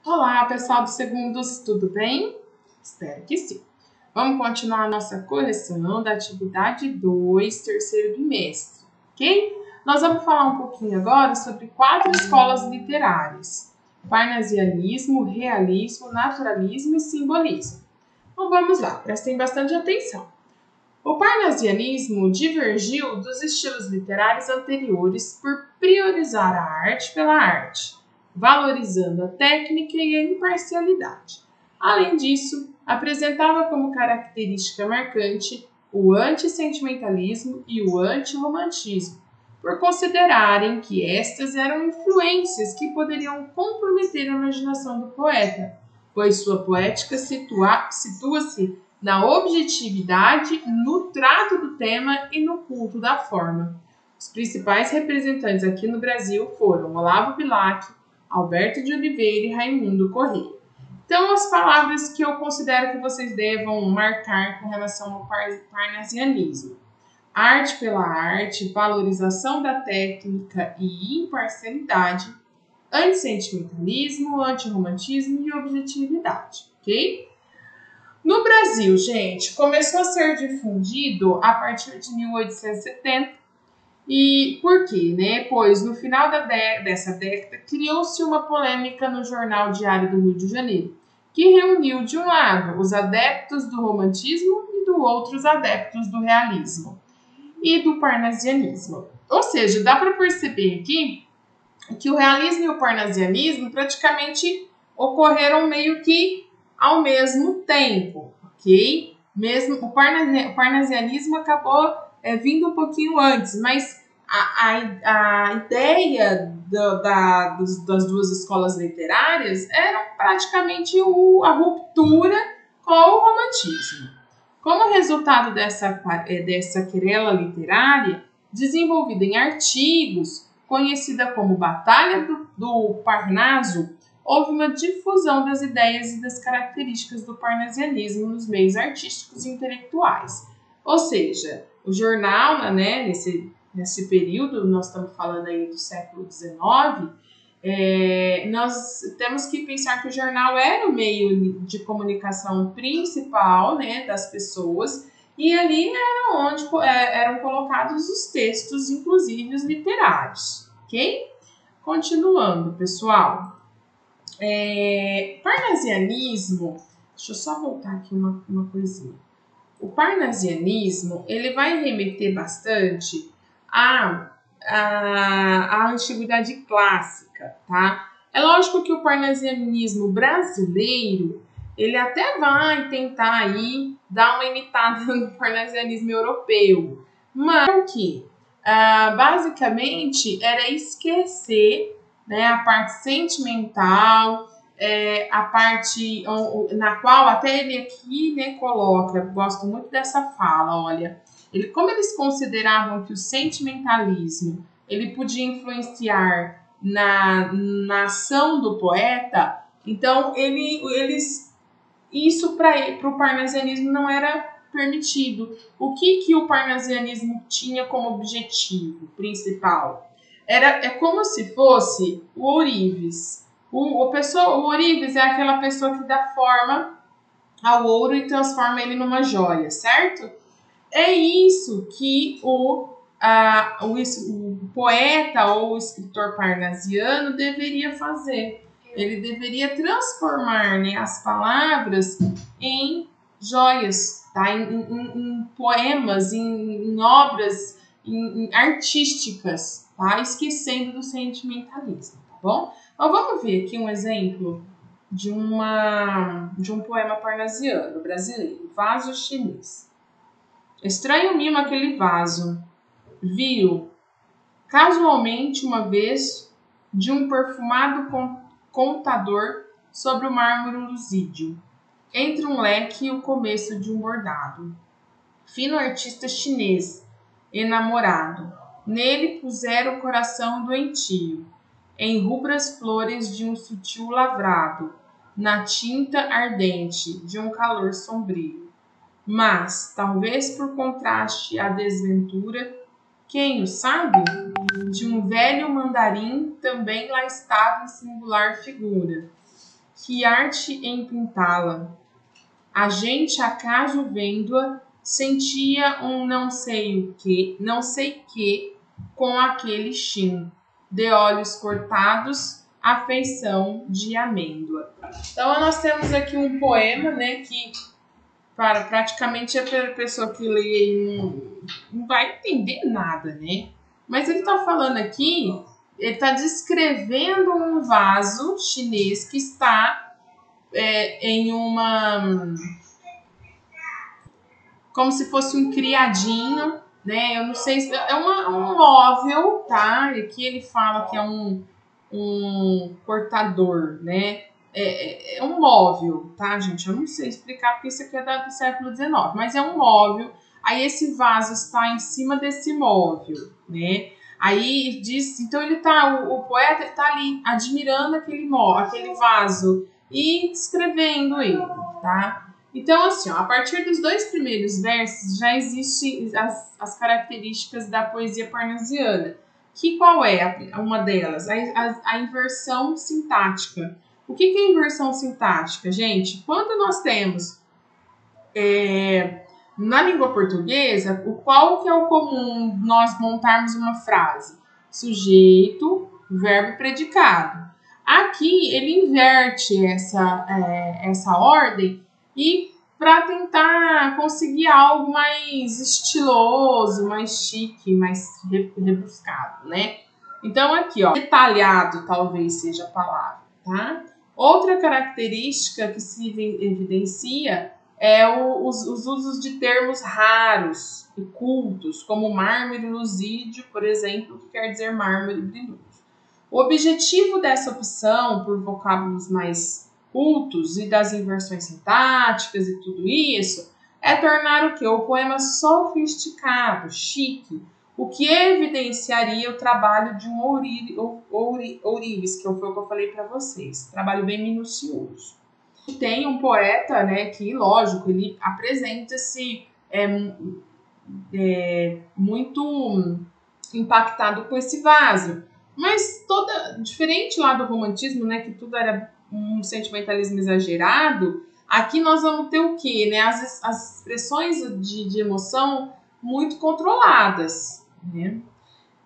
Olá, pessoal do Segundos, tudo bem? Espero que sim. Vamos continuar a nossa correção da atividade 2, terceiro bimestre, ok? Nós vamos falar um pouquinho agora sobre 4 escolas literárias: parnasianismo, realismo, naturalismo e simbolismo. Então vamos lá, prestem bastante atenção. O parnasianismo divergiu dos estilos literários anteriores por priorizar a arte pela arte, valorizando a técnica e a imparcialidade. Além disso, apresentava como característica marcante o antissentimentalismo e o antirromantismo, por considerarem que estas eram influências que poderiam comprometer a imaginação do poeta, pois sua poética situa-se na objetividade, no trato do tema e no culto da forma. Os principais representantes aqui no Brasil foram Olavo Bilac, Alberto de Oliveira e Raimundo Corrêa. Então, as palavras que eu considero que vocês devam marcar com relação ao parnasianismo: arte pela arte, valorização da técnica e imparcialidade, antissentimentalismo, antirromantismo e objetividade, ok? No Brasil, gente, começou a ser difundido a partir de 1870. E por quê, né? Pois no final dessa década criou-se uma polêmica no Jornal Diário do Rio de Janeiro, que reuniu de um lado os adeptos do romantismo e do outro os adeptos do realismo e do parnasianismo. Ou seja, dá para perceber aqui que o realismo e o parnasianismo praticamente ocorreram meio que ao mesmo tempo, ok? Mesmo o parnasianismo acabou vindo um pouquinho antes, mas a ideia das duas escolas literárias era praticamente a ruptura com o romantismo. Como resultado dessa querela literária, desenvolvida em artigos, conhecida como Batalha do Parnaso, houve uma difusão das ideias e das características do parnasianismo nos meios artísticos e intelectuais. Ou seja, o jornal, né, nesse período, nós estamos falando aí do século XIX, nós temos que pensar que o jornal era o meio de comunicação principal, né, das pessoas, e ali era onde eram colocados os textos, inclusive os literários, ok? Continuando, pessoal. Parnasianismo, deixa eu só voltar aqui uma coisinha. O parnasianismo, ele vai remeter bastante à antiguidade clássica, tá? É lógico que o parnasianismo brasileiro, ele até vai tentar aí dar uma imitada no parnasianismo europeu, mas o que? Basicamente era esquecer, né, a parte sentimental, a parte na qual até ele aqui, né, coloca, gosto muito dessa fala, olha, como eles consideravam que o sentimentalismo ele podia influenciar na ação do poeta, então isso para o parnasianismo não era permitido. O que o parnasianismo tinha como objetivo principal? É como se fosse o ourives. O ourives é aquela pessoa que dá forma ao ouro e transforma ele numa joia, certo? É isso que o poeta ou o escritor parnasiano deveria fazer. Ele deveria transformar, né, as palavras em joias, tá? em poemas, em obras artísticas, tá? Esquecendo do sentimentalismo, tá bom? Então vamos ver aqui um exemplo de um poema parnasiano brasileiro, Vaso Chinês. Estranho mimo aquele vaso, vi-o casualmente uma vez de um perfumado contador sobre o mármore luzídio, entre um leque e o começo de um bordado. Fino artista chinês, enamorado, nele pusera o coração doentio, em rubras flores de um sutil lavrado, na tinta ardente de um calor sombrio. Mas, talvez por contraste à desventura, quem o sabe? De um velho mandarim também lá estava em singular figura. que arte em pintá-la. A gente, acaso vendo-a, sentia um não sei que, com aquele chin, de olhos cortados, a feição de amêndoa. Então, nós temos aqui um poema, né, que para praticamente a pessoa que lê não vai entender nada, né? Mas ele está falando aqui, ele está descrevendo um vaso chinês que está em uma... como se fosse um criadinho, né? Eu não sei se é um móvel, tá? Aqui ele fala que é um cortador, né? É um móvel, tá, gente? Eu não sei explicar porque isso aqui é do século XIX, mas é um móvel. Aí esse vaso está em cima desse móvel, né? Aí diz, então ele tá, o poeta ele tá ali admirando aquele vaso e descrevendo ele, tá? Então, assim, ó, a partir dos 2 primeiros versos já existem as características da poesia parnasiana. Que qual é uma delas? A inversão sintática. O que é inversão sintática, gente? Quando nós temos na língua portuguesa, qual que é o comum nós montarmos uma frase? Sujeito, verbo e predicado. Aqui ele inverte essa ordem e para tentar conseguir algo mais estiloso, mais chique, mais rebuscado, né? Então aqui, ó, detalhado talvez seja a palavra, tá? Outra característica que se evidencia é os usos de termos raros e cultos, como mármore luzídio, por exemplo, que quer dizer mármore brilhoso. O objetivo dessa opção por vocábulos mais cultos e das inversões sintáticas e tudo isso é tornar o quê? O poema sofisticado, chique, o que evidenciaria o trabalho de um ourives, que foi o que eu falei para vocês, trabalho bem minucioso. Tem um poeta, né, que, lógico, ele apresenta-se muito impactado com esse vaso, mas diferente lá do romantismo, né, que tudo era um sentimentalismo exagerado, aqui nós vamos ter o quê? Né? As expressões de emoção muito controladas, né?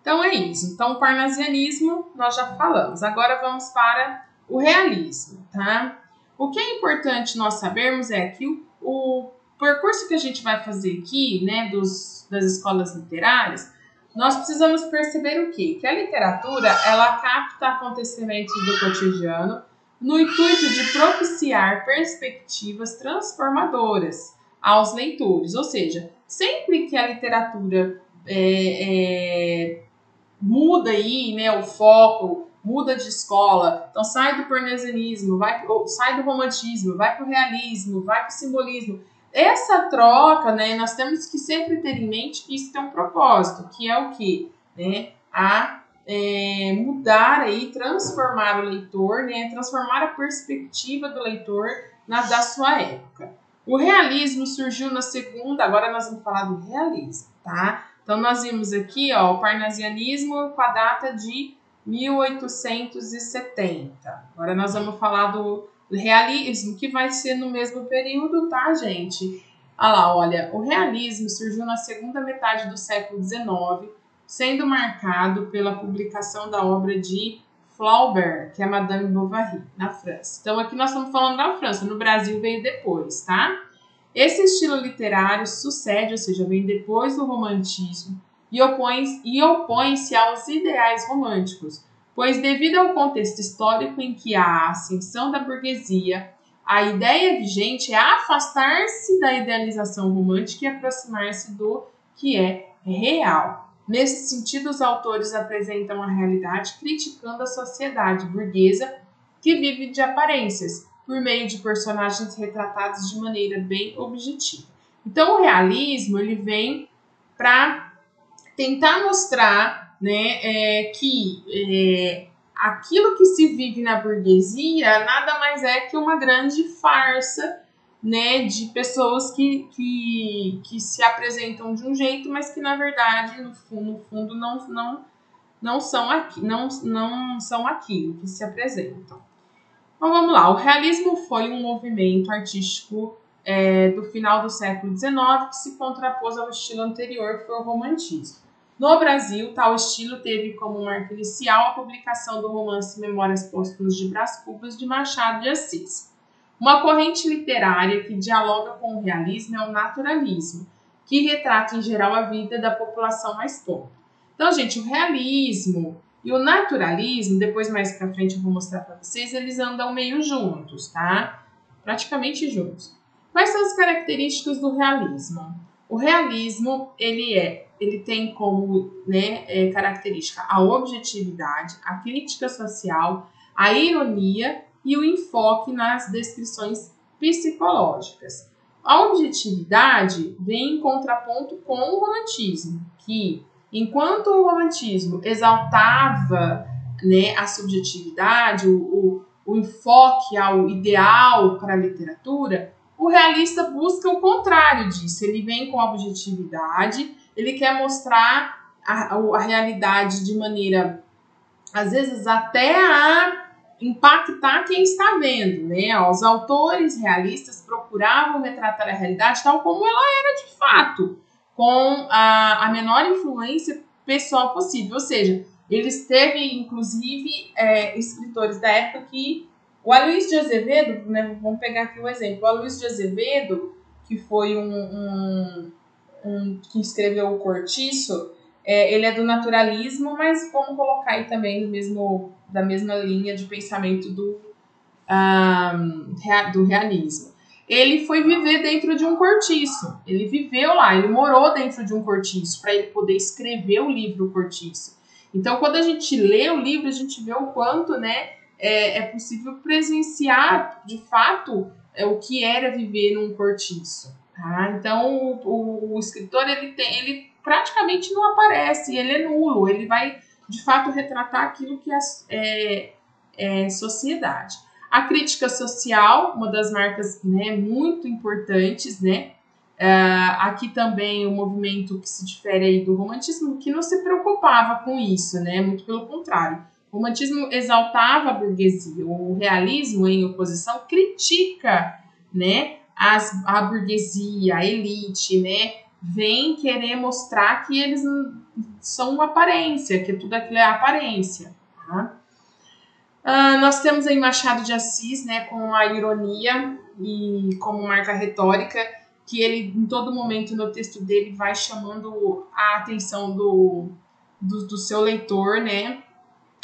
Então é isso. Então o parnasianismo nós já falamos. Agora vamos para o realismo, tá? O que é importante nós sabermos é que o percurso que a gente vai fazer aqui, né, das escolas literárias, nós precisamos perceber o quê? Que a literatura, ela capta acontecimentos do cotidiano no intuito de propiciar perspectivas transformadoras aos leitores. Ou seja, sempre que a literatura muda aí, né, o foco, muda de escola, então sai do parnasianismo, sai do romantismo, vai para o realismo, vai para o simbolismo. Essa troca, né, nós temos que sempre ter em mente que isso tem um propósito, que é o quê? Né? Mudar aí, transformar o leitor, né, transformar a perspectiva do leitor da sua época. O realismo surgiu na segunda, agora nós vamos falar do realismo, tá? Então, nós vimos aqui, ó, o parnasianismo com a data de 1870. Agora nós vamos falar do realismo, que vai ser no mesmo período, tá, gente? Olha, o realismo surgiu na segunda metade do século XIX, sendo marcado pela publicação da obra de Flaubert, que é Madame Bovary, na França. Então, aqui nós estamos falando da França, no Brasil veio depois, tá? Esse estilo literário sucede, ou seja, vem depois do romantismo e opõe-se aos ideais românticos, pois devido ao contexto histórico em que há a ascensão da burguesia, a ideia vigente é afastar-se da idealização romântica e aproximar-se do que é real. Nesse sentido, os autores apresentam a realidade criticando a sociedade burguesa que vive de aparências, por meio de personagens retratados de maneira bem objetiva. Então, o realismo ele vem para tentar mostrar, né, que aquilo que se vive na burguesia nada mais é que uma grande farsa, né, de pessoas que se apresentam de um jeito, mas que na verdade, no fundo não são aquilo que se apresentam. Então vamos lá, o realismo foi um movimento artístico do final do século XIX que se contrapôs ao estilo anterior, que foi o romantismo. No Brasil, tal estilo teve como marca inicial a publicação do romance Memórias Póstumas de Brás Cubas, de Machado de Assis. Uma corrente literária que dialoga com o realismo é o naturalismo, que retrata em geral a vida da população mais pobre. Então, gente, o realismo e o naturalismo, depois mais pra frente eu vou mostrar para vocês, eles andam meio juntos, tá? Praticamente juntos. Quais são as características do realismo? O realismo, ele tem como característica a objetividade, a crítica social, a ironia e o enfoque nas descrições psicológicas. A objetividade vem em contraponto com o romantismo, que, enquanto o romantismo exaltava a subjetividade, o enfoque ao ideal para a literatura, o realista busca o contrário disso. Ele vem com a objetividade, ele quer mostrar a realidade de maneira, às vezes, até a impactar quem está vendo, né? Os autores realistas procuravam retratar a realidade tal como ela era de fato, com a menor influência pessoal possível. Ou seja, eles teve, inclusive, escritores da época que... O Aloysio de Azevedo, né, vamos pegar aqui um exemplo. O Aloysio de Azevedo, que foi que escreveu o Cortiço, ele é do naturalismo, mas vamos colocar aí também da mesma linha de pensamento do realismo. Ele foi viver dentro de um cortiço. Ele viveu lá, ele morou dentro de um cortiço para ele poder escrever o livro Cortiço. Então, quando a gente lê o livro, a gente vê o quanto, é possível presenciar, de fato, o que era viver num cortiço. Tá? Então, o escritor, ele praticamente não aparece, ele é nulo, ele vai, de fato, retratar aquilo que é sociedade. A crítica social, uma das marcas muito importantes, aqui também o movimento que se difere aí do romantismo, que não se preocupava com isso, muito pelo contrário. O romantismo exaltava a burguesia, o realismo, em oposição, critica a burguesia, a elite, vem querer mostrar que eles são uma aparência, que tudo aquilo é aparência. Tá? Nós temos aí Machado de Assis, com a ironia e como marca retórica, que ele, em todo momento no texto dele, vai chamando a atenção do seu leitor,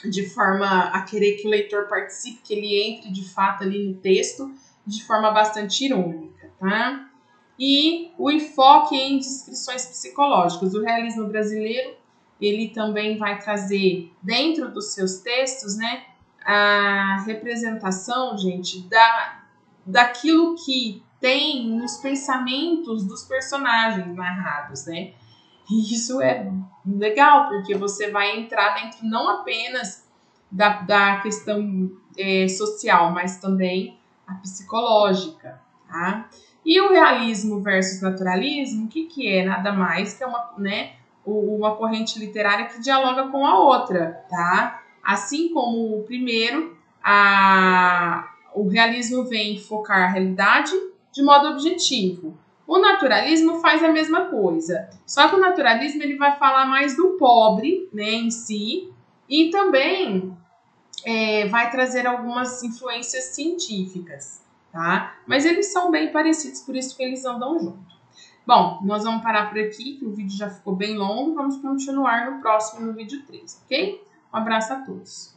de forma a querer que o leitor participe, que ele entre de fato ali no texto, de forma bastante irônica, tá? E o enfoque em descrições psicológicas. O realismo brasileiro, ele também vai trazer dentro dos seus textos, a representação, gente, daquilo que tem nos pensamentos dos personagens narrados, E isso é legal, porque você vai entrar dentro não apenas da questão social, mas também a psicológica, tá? E o realismo versus naturalismo, o que é? Nada mais que uma corrente literária que dialoga com a outra, tá? Assim como o primeiro, o realismo vem focar a realidade de modo objetivo. O naturalismo faz a mesma coisa, só que o naturalismo ele vai falar mais do pobre, em si, e também vai trazer algumas influências científicas, tá? Mas eles são bem parecidos, por isso que eles andam junto. Bom, nós vamos parar por aqui, que o vídeo já ficou bem longo, vamos continuar no próximo, no vídeo 3, ok? Um abraço a todos.